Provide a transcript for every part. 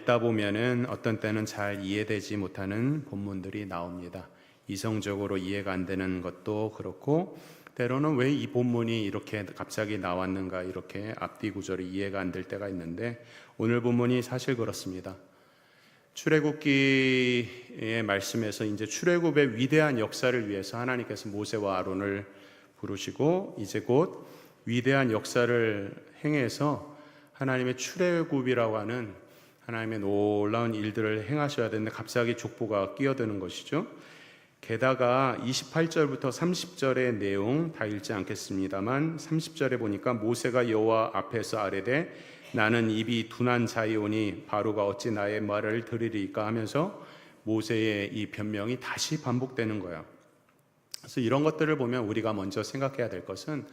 읽다 보면은 어떤 때는 잘 이해되지 못하는 본문들이 나옵니다. 이성적으로 이해가 안 되는 것도 그렇고, 때로는 왜 이 본문이 이렇게 갑자기 나왔는가, 이렇게 앞뒤 구절이 이해가 안 될 때가 있는데, 오늘 본문이 사실 그렇습니다. 출애굽기의 말씀에서 이제 출애굽의 위대한 역사를 위해서 하나님께서 모세와 아론을 부르시고, 이제 곧 위대한 역사를 행해서 하나님의 출애굽이라고 하는 하나님의 놀라운 일들을 행하셔야 되는데 갑자기 족보가 끼어드는 것이죠. 게다가 28절부터 30절의 내용 다 읽지 않겠습니다만, 30절에 보니까 모세가 여호와 앞에서 아뢰되 나는 입이 둔한 자이오니 바로가 어찌 나의 말을 들으리까 하면서 모세의 이 변명이 다시 반복되는 거예요. 그래서 이런 것들을 보면 우리가 먼저 생각해야 될 것은,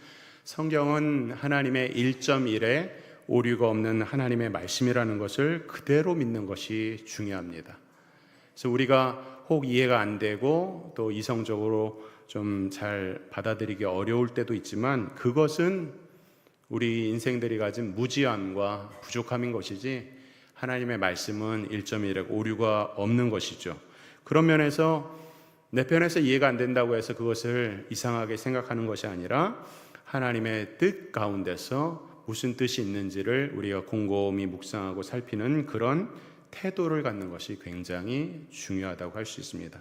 성경은 하나님의 1.1에 오류가 없는 하나님의 말씀이라는 것을 그대로 믿는 것이 중요합니다. 그래서 우리가 혹 이해가 안 되고 또 이성적으로 좀 잘 받아들이기 어려울 때도 있지만, 그것은 우리 인생들이 가진 무지함과 부족함인 것이지 하나님의 말씀은 1.1에 오류가 없는 것이죠. 그런 면에서 내 편에서 이해가 안 된다고 해서 그것을 이상하게 생각하는 것이 아니라 하나님의 뜻 가운데서 무슨 뜻이 있는지를 우리가 곰곰이 묵상하고 살피는 그런 태도를 갖는 것이 굉장히 중요하다고 할 수 있습니다.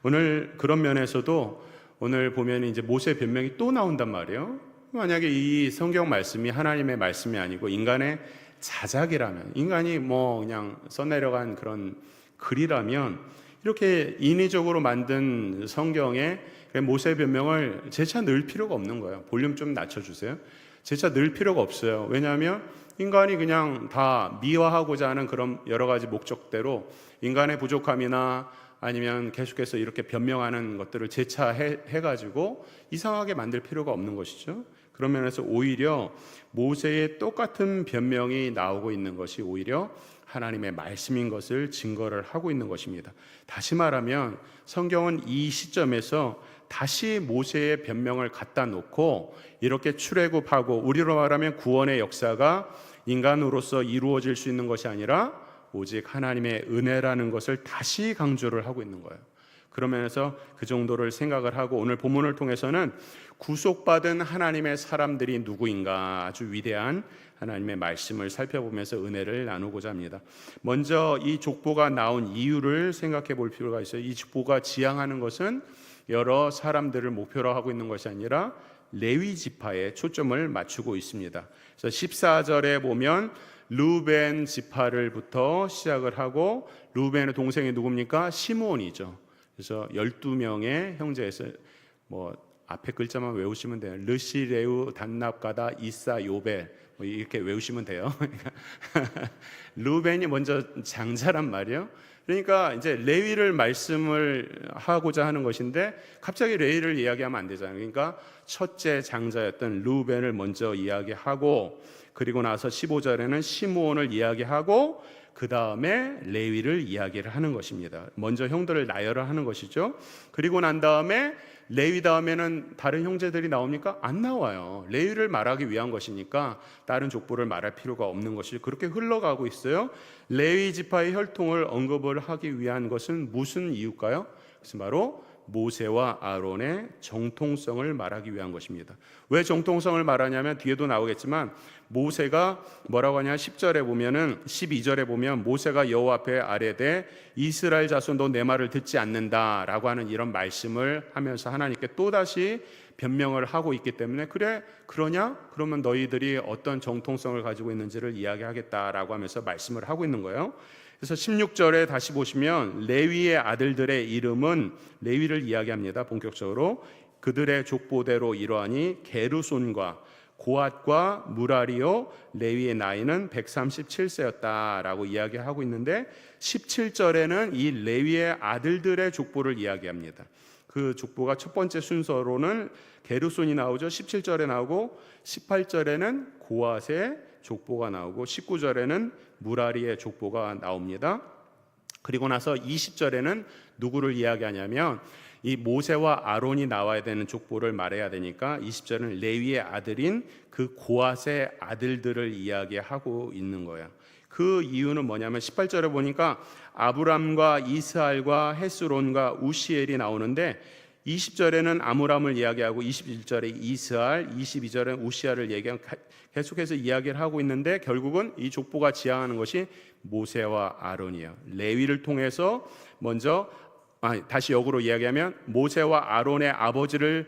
오늘 그런 면에서도 오늘 보면 이제 모세의 변명이 또 나온단 말이에요. 만약에 이 성경 말씀이 하나님의 말씀이 아니고 인간의 자작이라면, 인간이 뭐 그냥 써내려간 그런 글이라면, 이렇게 인위적으로 만든 성경에 모세의 변명을 재차 넣을 필요가 없는 거예요. 볼륨 좀 낮춰주세요. 재차 넣을 필요가 없어요. 왜냐하면 인간이 그냥 다 미화하고자 하는 그런 여러 가지 목적대로 인간의 부족함이나 아니면 계속해서 이렇게 변명하는 것들을 재차 해가지고 이상하게 만들 필요가 없는 것이죠. 그런 면에서 오히려 모세의 똑같은 변명이 나오고 있는 것이 오히려 하나님의 말씀인 것을 증거를 하고 있는 것입니다. 다시 말하면 성경은 이 시점에서 다시 모세의 변명을 갖다 놓고 이렇게 출애굽하고, 우리로 말하면 구원의 역사가 인간으로서 이루어질 수 있는 것이 아니라 오직 하나님의 은혜라는 것을 다시 강조를 하고 있는 거예요. 그러면서 그 정도를 생각을 하고, 오늘 본문을 통해서는 구속받은 하나님의 사람들이 누구인가, 아주 위대한 하나님의 말씀을 살펴보면서 은혜를 나누고자 합니다. 먼저 이 족보가 나온 이유를 생각해 볼 필요가 있어요. 이 족보가 지향하는 것은 여러 사람들을 목표로 하고 있는 것이 아니라 레위 지파에 초점을 맞추고 있습니다. 그래서 14절에 보면 르우벤 지파를부터 시작을 하고, 르우벤의 동생이 누굽니까? 시므온이죠. 그래서 12명의 형제에서 뭐 앞에 글자만 외우시면 돼요. 르시, 레우, 단납, 가다, 이사, 요벨, 뭐 이렇게 외우시면 돼요. 르우벤이 먼저 장자란 말이에요. 그러니까 이제 레위를 말씀을 하고자 하는 것인데 갑자기 레위를 이야기하면 안 되잖아요. 그러니까 첫째 장자였던 르우벤을 먼저 이야기하고, 그리고 나서 15절에는 시므온을 이야기하고, 그 다음에 레위를 이야기를 하는 것입니다. 먼저 형들을 나열을 하는 것이죠. 그리고 난 다음에 레위 다음에는 다른 형제들이 나옵니까? 안 나와요. 레위를 말하기 위한 것이니까 다른 족보를 말할 필요가 없는 것이 그렇게 흘러가고 있어요. 레위 지파의 혈통을 언급을 하기 위한 것은 무슨 이유일까요? 그것은 바로 모세와 아론의 정통성을 말하기 위한 것입니다. 왜 정통성을 말하냐면 뒤에도 나오겠지만, 모세가 뭐라고 하냐, 10절에 보면은, 12절에 보면 모세가 여호와 앞에 아뢰되 이스라엘 자손도 내 말을 듣지 않는다라고 하는 이런 말씀을 하면서 하나님께 또다시 변명을 하고 있기 때문에, 그래 그러냐? 그러면 너희들이 어떤 정통성을 가지고 있는지를 이야기하겠다라고 하면서 말씀을 하고 있는 거예요. 그래서 16절에 다시 보시면 레위의 아들들의 이름은, 레위를 이야기합니다. 본격적으로 그들의 족보대로 이러하니 게르손과 고앗과 무라리요, 레위의 나이는 137세였다라고 이야기하고 있는데, 17절에는 이 레위의 아들들의 족보를 이야기합니다. 그 족보가 첫 번째 순서로는 게르손이 나오죠. 17절에 나오고, 18절에는 고앗의 족보가 나오고, 19절에는 무라리의 족보가 나옵니다. 그리고 나서 20절에는 누구를 이야기하냐면, 이 모세와 아론이 나와야 되는 족보를 말해야 되니까 20절은 레위의 아들인 그 고앗의 아들들을 이야기하고 있는 거예요. 그 이유는 뭐냐면 18절에 보니까 아브람과 이스라엘과 헤스론과 우시엘이 나오는데 20절에는 아므람을 이야기하고 21절에 이스라엘, 22절에 우시엘을 얘기하고 계속해서 이야기를 하고 있는데 결국은 이 족보가 지향하는 것이 모세와 아론이에요. 레위를 통해서 먼저 다시 역으로 이야기하면 모세와 아론의 아버지를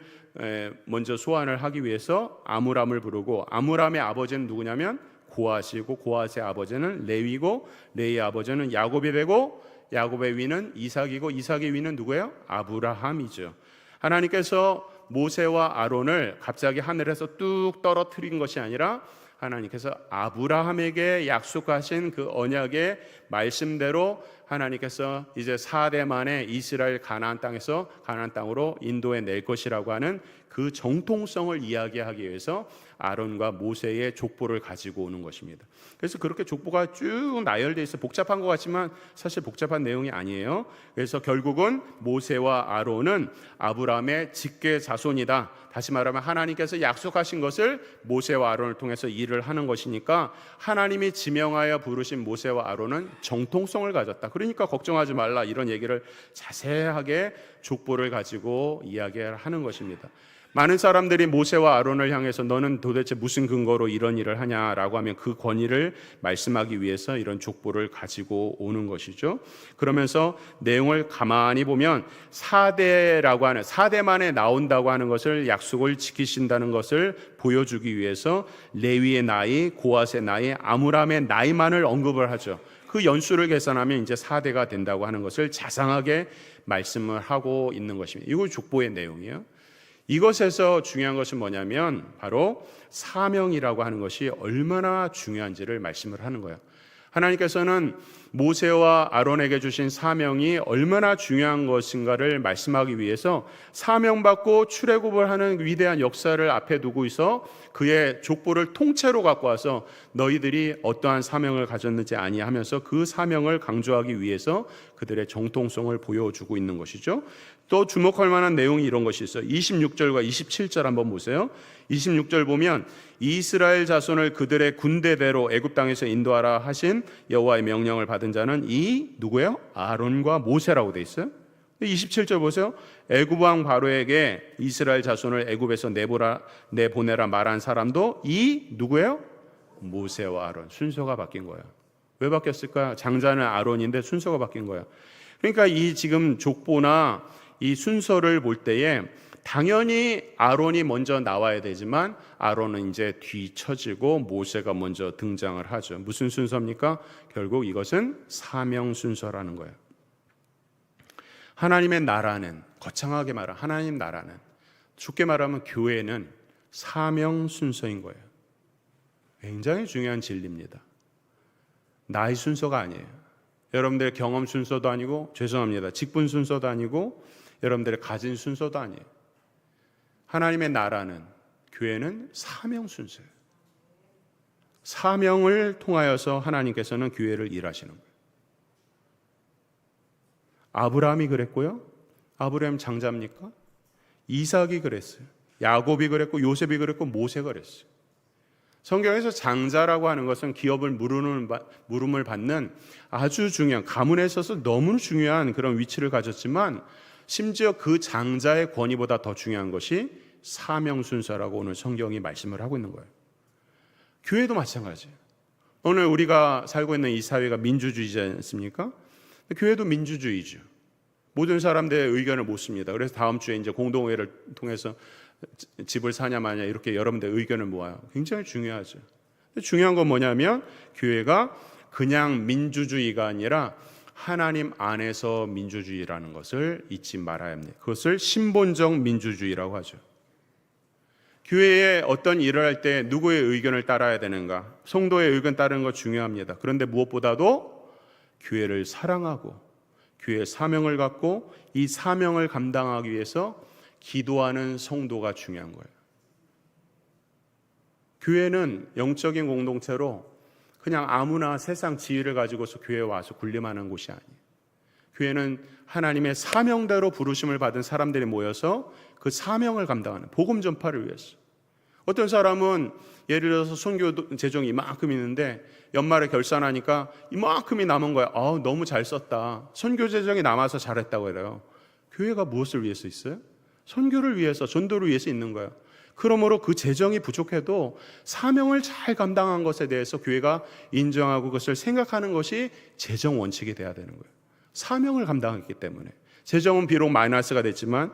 먼저 소환을 하기 위해서 아므람을 부르고 아므람의 아버지는 누구냐면 고앗이고 고앗의 아버지는 레위고 레위의 아버지는 야곱이 되고 야곱의 위는 이삭이고 이삭의 위는 누구예요? 아브라함이죠. 하나님께서 모세와 아론을 갑자기 하늘에서 뚝 떨어뜨린 것이 아니라 하나님께서 아브라함에게 약속하신 그 언약의 말씀대로 하나님께서 이제 4대 만에 이스라엘 가나안 땅에서 가나안 땅으로 인도해 낼 것이라고 하는 그 정통성을 이야기하기 위해서 아론과 모세의 족보를 가지고 오는 것입니다. 그래서 그렇게 족보가 쭉 나열되어 있어 복잡한 것 같지만 사실 복잡한 내용이 아니에요. 그래서 결국은 모세와 아론은 아브라함의 직계 자손이다. 다시 말하면 하나님께서 약속하신 것을 모세와 아론을 통해서 일을 하는 것이니까 하나님이 지명하여 부르신 모세와 아론은 정통성을 가졌다. 그러니까 걱정하지 말라 이런 얘기를 자세하게 족보를 가지고 이야기를 하는 것입니다. 많은 사람들이 모세와 아론을 향해서 너는 도대체 무슨 근거로 이런 일을 하냐라고 하면 그 권위를 말씀하기 위해서 이런 족보를 가지고 오는 것이죠. 그러면서 내용을 가만히 보면 4대라고 하는 4대 만에 나온다고 하는 것을 약속을 지키신다는 것을 보여주기 위해서 레위의 나이, 고앗의 나이, 아므람의 나이만을 언급을 하죠. 그 연수를 계산하면 이제 4대가 된다고 하는 것을 자상하게 말씀을 하고 있는 것입니다. 이거 족보의 내용이에요. 이것에서 중요한 것은 뭐냐면 바로 사명이라고 하는 것이 얼마나 중요한지를 말씀을 하는 거예요. 하나님께서는 모세와 아론에게 주신 사명이 얼마나 중요한 것인가를 말씀하기 위해서 사명받고 출애굽을 하는 위대한 역사를 앞에 두고 있어 그의 족보를 통째로 갖고 와서 너희들이 어떠한 사명을 가졌는지 아니하면서 그 사명을 강조하기 위해서 그들의 정통성을 보여주고 있는 것이죠. 또 주목할 만한 내용이 이런 것이 있어요. 26절과 27절 한번 보세요. 26절 보면 이스라엘 자손을 그들의 군대대로 애굽 땅에서 인도하라 하신 여호와의 명령을 받은 자는 이 누구예요? 아론과 모세라고 돼 있어요. 27절 보세요. 애굽 왕 바로에게 이스라엘 자손을 애굽에서 내보내라 말한 사람도 이 누구예요? 모세와 아론. 순서가 바뀐 거예요. 왜 바뀌었을까? 장자는 아론인데 순서가 바뀐 거예요. 그러니까 이 지금 족보나 이 순서를 볼 때에 당연히 아론이 먼저 나와야 되지만 아론은 이제 뒤처지고 모세가 먼저 등장을 하죠. 무슨 순서입니까? 결국 이것은 사명 순서라는 거예요. 하나님의 나라는, 거창하게 말하면 하나님 나라는, 쉽게 말하면 교회는 사명 순서인 거예요. 굉장히 중요한 진리입니다. 나의 순서가 아니에요. 여러분들의 경험 순서도 아니고, 죄송합니다, 직분 순서도 아니고, 여러분들의 가진 순서도 아니에요. 하나님의 나라는, 교회는 사명 순서예요. 사명을 통하여서 하나님께서는 교회를 일하시는 거예요. 아브라함이 그랬고요. 아브라함 장자입니까? 이삭이 그랬어요. 야곱이 그랬고, 요셉이 그랬고, 모세가 그랬어요. 성경에서 장자라고 하는 것은 기업을 물음을 받는 아주 중요한, 가문에 있어서 너무 중요한 그런 위치를 가졌지만 심지어 그 장자의 권위보다 더 중요한 것이 사명 순서라고 오늘 성경이 말씀을 하고 있는 거예요. 교회도 마찬가지예요. 오늘 우리가 살고 있는 이 사회가 민주주의지 않습니까? 교회도 민주주의죠. 모든 사람들의 의견을 묻습니다. 그래서 다음 주에 이제 공동회를 통해서 집을 사냐 마냐 이렇게 여러분들의 의견을 모아요. 굉장히 중요하죠. 중요한 건 뭐냐면 교회가 그냥 민주주의가 아니라 하나님 안에서 민주주의라는 것을 잊지 말아야 합니다. 그것을 신본적 민주주의라고 하죠. 교회에 어떤 일을 할 때 누구의 의견을 따라야 되는가? 성도의 의견 따르는 거 중요합니다. 그런데 무엇보다도 교회를 사랑하고 교회의 사명을 갖고 이 사명을 감당하기 위해서 기도하는 성도가 중요한 거예요. 교회는 영적인 공동체로 그냥 아무나 세상 지위를 가지고서 교회에 와서 군림하는 곳이 아니에요. 교회는 하나님의 사명대로 부르심을 받은 사람들이 모여서 그 사명을 감당하는 복음 전파를 위해서, 어떤 사람은 예를 들어서 선교 재정이 이만큼 있는데 연말에 결산하니까 이만큼이 남은 거야. 너무 잘 썼다. 선교 재정이 남아서 잘했다고 그래요. 교회가 무엇을 위해서 있어요? 선교를 위해서, 전도를 위해서 있는 거예요. 그러므로 그 재정이 부족해도 사명을 잘 감당한 것에 대해서 교회가 인정하고 그것을 생각하는 것이 재정 원칙이 돼야 되는 거예요. 사명을 감당했기 때문에. 재정은 비록 마이너스가 됐지만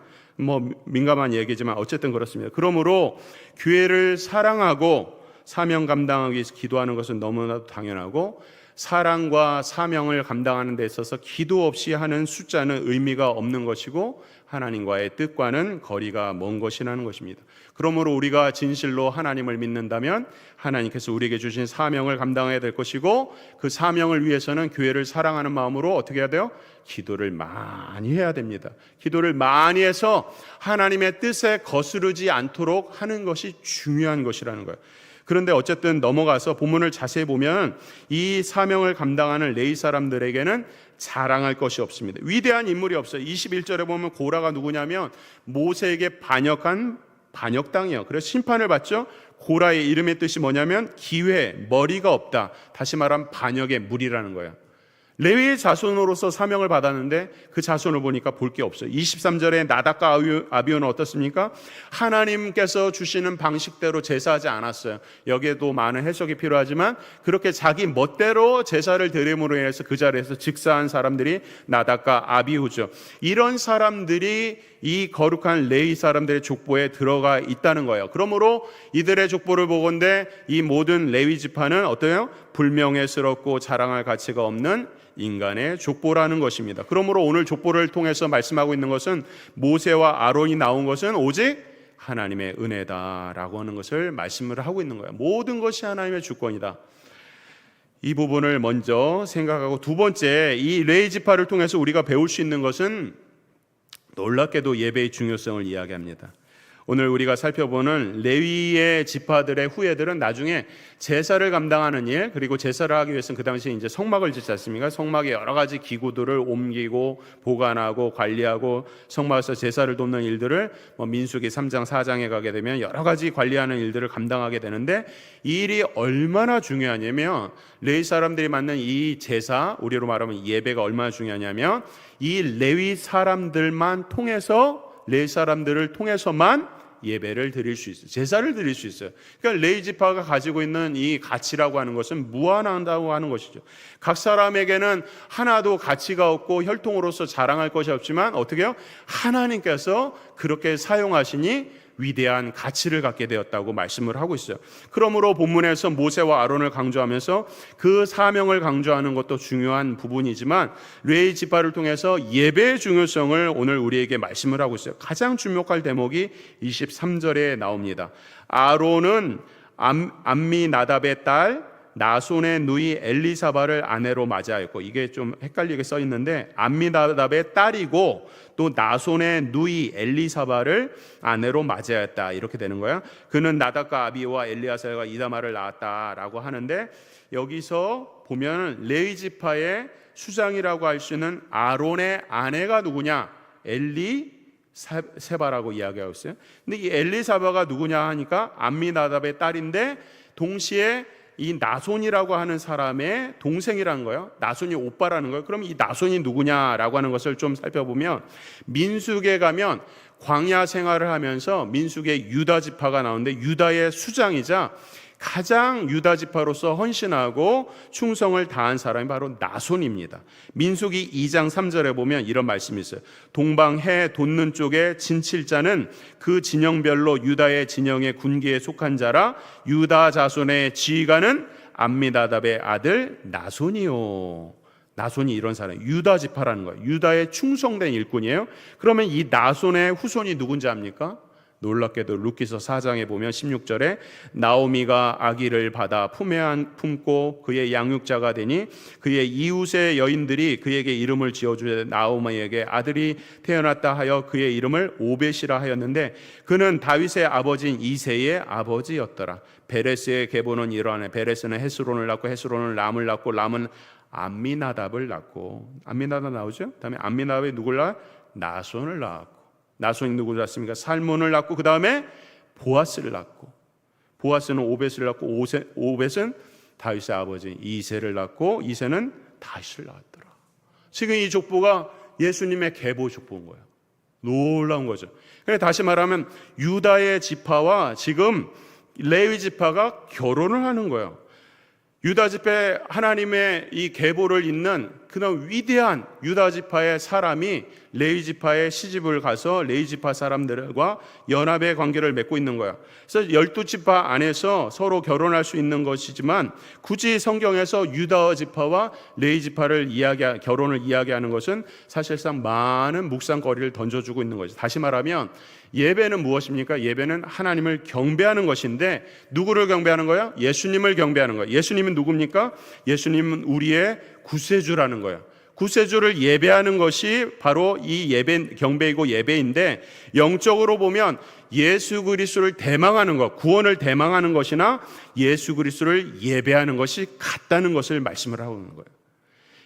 민감한 얘기지만 어쨌든 그렇습니다. 그러므로 교회를 사랑하고 사명 감당하기 위해서 기도하는 것은 너무나도 당연하고, 사랑과 사명을 감당하는 데 있어서 기도 없이 하는 숫자는 의미가 없는 것이고 하나님과의 뜻과는 거리가 먼 것이라는 것입니다. 그러므로 우리가 진실로 하나님을 믿는다면 하나님께서 우리에게 주신 사명을 감당해야 될 것이고, 그 사명을 위해서는 교회를 사랑하는 마음으로 어떻게 해야 돼요? 기도를 많이 해야 됩니다. 기도를 많이 해서 하나님의 뜻에 거스르지 않도록 하는 것이 중요한 것이라는 거예요. 그런데 어쨌든 넘어가서 본문을 자세히 보면 이 사명을 감당하는 레위 사람들에게는 자랑할 것이 없습니다. 위대한 인물이 없어요. 21절에 보면 고라가 누구냐면 모세에게 반역한 반역당이에요. 그래서 심판을 받죠. 고라의 이름의 뜻이 뭐냐면 기회, 머리가 없다. 다시 말하면 반역의 무리라는 거예요. 레위의 자손으로서 사명을 받았는데 그 자손을 보니까 볼 게 없어요. 23절에 나답과 아비후는 어떻습니까? 하나님께서 주시는 방식대로 제사하지 않았어요. 여기에도 많은 해석이 필요하지만 그렇게 자기 멋대로 제사를 드림으로 인해서 그 자리에서 즉사한 사람들이 나답과 아비후죠. 이런 사람들이 이 거룩한 레위 사람들의 족보에 들어가 있다는 거예요. 그러므로 이들의 족보를 보건대 이 모든 레위 지파는 어때요? 불명예스럽고 자랑할 가치가 없는 인간의 족보라는 것입니다. 그러므로 오늘 족보를 통해서 말씀하고 있는 것은 모세와 아론이 나온 것은 오직 하나님의 은혜다라고 하는 것을 말씀을 하고 있는 거예요. 모든 것이 하나님의 주권이다. 이 부분을 먼저 생각하고, 두 번째, 이 레위 지파를 통해서 우리가 배울 수 있는 것은 놀랍게도 예배의 중요성을 이야기합니다. 오늘 우리가 살펴보는 레위의 지파들의 후예들은 나중에 제사를 감당하는 일, 그리고 제사를 하기 위해서는 그 당시에 이제 성막을 짓지 않습니까? 성막에 여러 가지 기구들을 옮기고 보관하고 관리하고 성막에서 제사를 돕는 일들을 민수기 3장 4장에 가게 되면 여러 가지 관리하는 일들을 감당하게 되는데, 이 일이 얼마나 중요하냐면 레위 사람들이 맡는 이 제사, 우리로 말하면 예배가 얼마나 중요하냐면 이 레위 사람들만 통해서, 레위 사람들을 통해서만 예배를 드릴 수 있어요. 제사를 드릴 수 있어요. 그러니까 레위 지파가 가지고 있는 이 가치라고 하는 것은 무한하다고 하는 것이죠. 각 사람에게는 하나도 가치가 없고 혈통으로서 자랑할 것이 없지만 어떻게 해요? 하나님께서 그렇게 사용하시니 위대한 가치를 갖게 되었다고 말씀을 하고 있어요. 그러므로 본문에서 모세와 아론을 강조하면서 그 사명을 강조하는 것도 중요한 부분이지만 레위 지파를 통해서 예배의 중요성을 오늘 우리에게 말씀을 하고 있어요. 가장 주목할 대목이 23절에 나옵니다. 아론은 암미나답의 딸 나손의 누이 엘리사바를 아내로 맞이하였고, 이게 좀 헷갈리게 써 있는데 암미나답의 딸이고 또 나손의 누이 엘리사바를 아내로 맞이하였다, 이렇게 되는 거예요. 그는 나답과 아비와 엘리아사가 이다마를 낳았다라고 하는데, 여기서 보면 레위 지파의 수장이라고 할 수 있는 아론의 아내가 누구냐? 엘리사바라고 이야기하고 있어요. 근데 이 엘리사바가 누구냐 하니까 암미나답의 딸인데 동시에 이 나손이라고 하는 사람의 동생이라는 거예요. 나손이 오빠라는 거예요. 그럼 이 나손이 누구냐라고 하는 것을 좀 살펴보면 민수기에 가면 광야 생활을 하면서 민수기에 유다 지파가 나오는데 유다의 수장이자 가장 유다 지파로서 헌신하고 충성을 다한 사람이 바로 나손입니다. 민수기 2장 3절에 보면 이런 말씀이 있어요. 동방 해 돋는 쪽에 진칠자는 그 진영별로 유다의 진영의 군기에 속한 자라 유다 자손의 지휘관은 암미나답의 아들 나손이요. 나손이 이런 사람, 유다 지파라는 거예요. 유다의 충성된 일꾼이에요. 그러면 이 나손의 후손이 누군지 압니까? 놀랍게도 루키서 4장에 보면 16절에 나오미가 아기를 받아 품고 그의 양육자가 되니 그의 이웃의 여인들이 그에게 이름을 지어주되 나오미에게 아들이 태어났다 하여 그의 이름을 오벳이라 하였는데 그는 다윗의 아버지인 이새의 아버지였더라. 베레스의 계보는 이러하네. 베레스는 헤스론을 낳고 헤스론은 람을 낳고 람은 암미나답을 낳고, 암미나답 나오죠? 다음에 암미나답이 누굴 낳아? 나손을 낳았고, 나손이 누구를 낳습니까? 살몬을 낳고 그 다음에 보아스를 낳고, 보아스는 오벳을 낳고 오벳은 다윗의 아버지 이새를 낳고 이새는 다윗을 낳았더라. 지금 이 족보가 예수님의 계보 족보인 거예요. 놀라운 거죠. 그래서 다시 말하면 유다의 지파와 지금 레위 지파가 결혼을 하는 거예요. 유다 지파에 하나님의 이 계보를 잇는 그런 위대한 유다 지파의 사람이 레위 지파에 시집을 가서 레위 지파 사람들과 연합의 관계를 맺고 있는 거야. 그래서 12지파 안에서 서로 결혼할 수 있는 것이지만 굳이 성경에서 유다 지파와 레위 지파를 결혼을 이야기하는 것은 사실상 많은 묵상거리를 던져주고 있는 거죠. 다시 말하면 예배는 무엇입니까? 예배는 하나님을 경배하는 것인데 누구를 경배하는 거야? 예수님을 경배하는 거야. 예수님은 누굽니까? 예수님은 우리의 구세주라는 거야. 구세주를 예배하는 것이 바로 이 예배, 경배이고 예배인데 영적으로 보면 예수 그리스도를 대망하는 것, 구원을 대망하는 것이나 예수 그리스도를 예배하는 것이 같다는 것을 말씀을 하고 있는 거예요.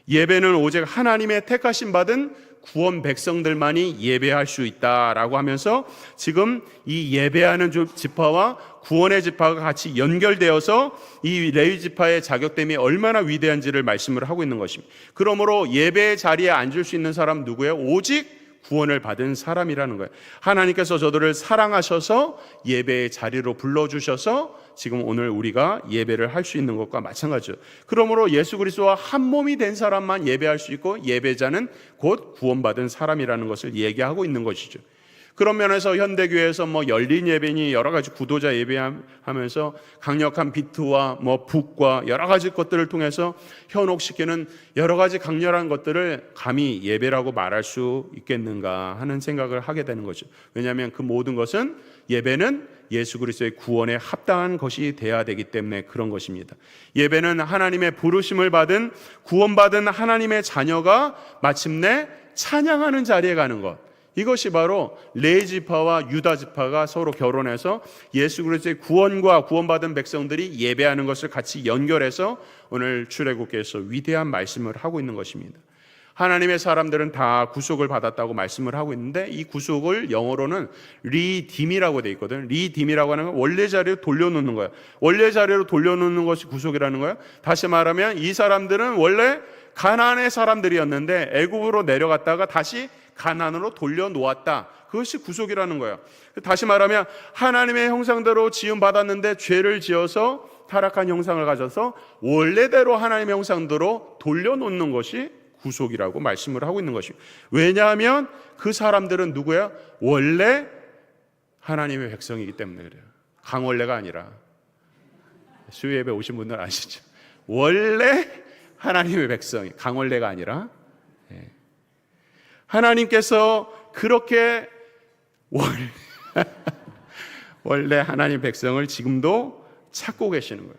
예배는 오직 하나님의 택하심 받은 구원 백성들만이 예배할 수 있다라고 하면서 지금 이 예배하는 지파와 구원의 지파가 같이 연결되어서 이 레위 지파의 자격됨이 얼마나 위대한지를 말씀을 하고 있는 것입니다. 그러므로 예배의 자리에 앉을 수 있는 사람 누구예요? 오직 구원을 받은 사람이라는 거예요. 하나님께서 저들을 사랑하셔서 예배의 자리로 불러주셔서 지금 오늘 우리가 예배를 할 수 있는 것과 마찬가지죠. 그러므로 예수 그리스도와 한 몸이 된 사람만 예배할 수 있고 예배자는 곧 구원받은 사람이라는 것을 얘기하고 있는 것이죠. 그런 면에서 현대교회에서 열린 예배니 여러 가지 구도자 예배하면서 강력한 비트와 북과 여러 가지 것들을 통해서 현혹시키는 여러 가지 강렬한 것들을 감히 예배라고 말할 수 있겠는가 하는 생각을 하게 되는 거죠. 왜냐하면 그 모든 것은 예배는 예수 그리스도의 구원에 합당한 것이 돼야 되기 때문에 그런 것입니다. 예배는 하나님의 부르심을 받은 구원받은 하나님의 자녀가 마침내 찬양하는 자리에 가는 것. 이것이 바로 레위 지파와 유다 지파가 서로 결혼해서 예수 그리스도의 구원과 구원받은 백성들이 예배하는 것을 같이 연결해서 오늘 출애굽기에서 위대한 말씀을 하고 있는 것입니다. 하나님의 사람들은 다 구속을 받았다고 말씀을 하고 있는데 이 구속을 영어로는 리딤이라고 돼 있거든요. 리딤이라고 하는 건 원래 자리로 돌려놓는 거예요. 원래 자리로 돌려놓는 것이 구속이라는 거예요. 다시 말하면 이 사람들은 원래 가나안의 사람들이었는데 애굽으로 내려갔다가 다시 가나안으로 돌려놓았다. 그것이 구속이라는 거예요. 다시 말하면 하나님의 형상대로 지음받았는데 죄를 지어서 타락한 형상을 가져서 원래대로 하나님의 형상대로 돌려놓는 것이 구속이라고 말씀을 하고 있는 것입니다. 왜냐하면 그 사람들은 누구야? 원래 하나님의 백성이기 때문에 그래요. 강원래가 아니라. 수요예배 오신 분들 아시죠? 원래 하나님의 백성이 강원래가 아니라 하나님께서 그렇게 원래 하나님 백성을 지금도 찾고 계시는 거예요.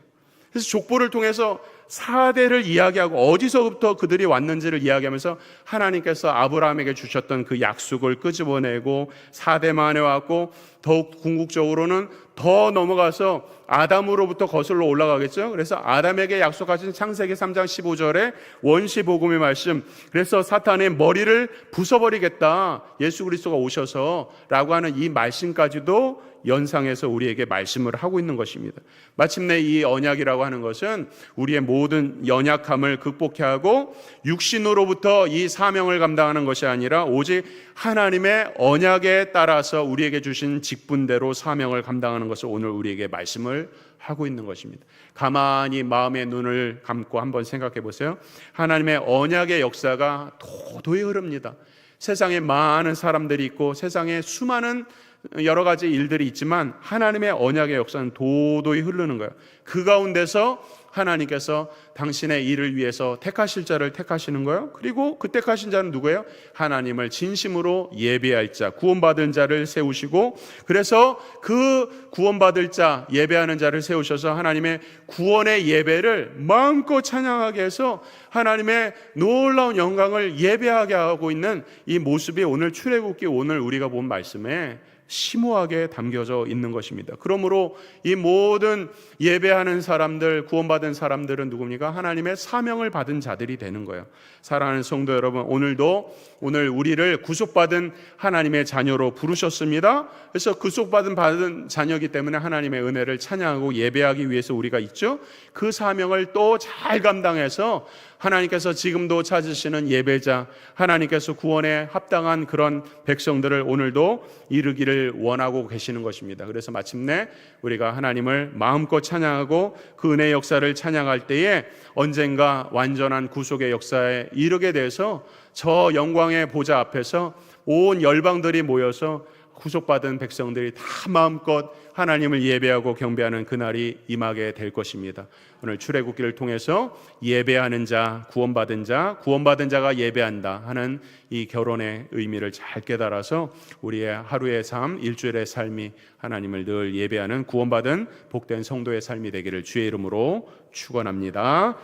그래서 족보를 통해서 4대를 이야기하고 어디서부터 그들이 왔는지를 이야기하면서 하나님께서 아브라함에게 주셨던 그 약속을 끄집어내고 4대 만에 왔고 더욱 궁극적으로는 더 넘어가서 아담으로부터 거슬러 올라가겠죠. 그래서 아담에게 약속하신 창세기 3장 15절에 원시복음의 말씀, 그래서 사탄의 머리를 부숴버리겠다, 예수 그리스도가 오셔서 라고 하는 이 말씀까지도 연상해서 우리에게 말씀을 하고 있는 것입니다. 마침내 이 언약이라고 하는 것은 우리의 모든 연약함을 극복해야 하고 육신으로부터 이 사명을 감당하는 것이 아니라 오직 하나님의 언약에 따라서 우리에게 주신 직분대로 사명을 감당하는 것을 오늘 우리에게 말씀을 하고 있는 것입니다. 가만히 마음의 눈을 감고 한번 생각해 보세요. 하나님의 언약의 역사가 도도히 흐릅니다. 세상에 많은 사람들이 있고 세상에 수많은 여러 가지 일들이 있지만 하나님의 언약의 역사는 도도히 흐르는 거예요. 그 가운데서 하나님께서 당신의 일을 위해서 택하실 자를 택하시는 거예요. 그리고 그 택하신 자는 누구예요? 하나님을 진심으로 예배할 자, 구원받은 자를 세우시고, 그래서 그 구원받을 자, 예배하는 자를 세우셔서 하나님의 구원의 예배를 마음껏 찬양하게 해서 하나님의 놀라운 영광을 예배하게 하고 있는 이 모습이 오늘 출애굽기 오늘 우리가 본 말씀에 심오하게 담겨져 있는 것입니다. 그러므로 이 모든 예배하는 사람들, 구원받은 사람들은 누굽니까? 하나님의 사명을 받은 자들이 되는 거예요. 사랑하는 성도 여러분, 오늘 우리를 구속받은 하나님의 자녀로 부르셨습니다. 그래서 구속받은 자녀이기 때문에 하나님의 은혜를 찬양하고 예배하기 위해서 우리가 있죠. 그 사명을 또 잘 감당해서 하나님께서 지금도 찾으시는 예배자, 하나님께서 구원에 합당한 그런 백성들을 오늘도 이루기를 원하고 계시는 것입니다. 그래서 마침내 우리가 하나님을 마음껏 찬양하고 그 은혜의 역사를 찬양할 때에 언젠가 완전한 구속의 역사에 이르게 돼서 저 영광의 보좌 앞에서 온 열방들이 모여서 구속받은 백성들이 다 마음껏 하나님을 예배하고 경배하는 그날이 임하게 될 것입니다. 오늘 출애굽기를 통해서 예배하는 자, 구원받은 자가 예배한다 하는 이 결혼의 의미를 잘 깨달아서 우리의 하루의 삶, 일주일의 삶이 하나님을 늘 예배하는 구원받은 복된 성도의 삶이 되기를 주의 이름으로 축원합니다.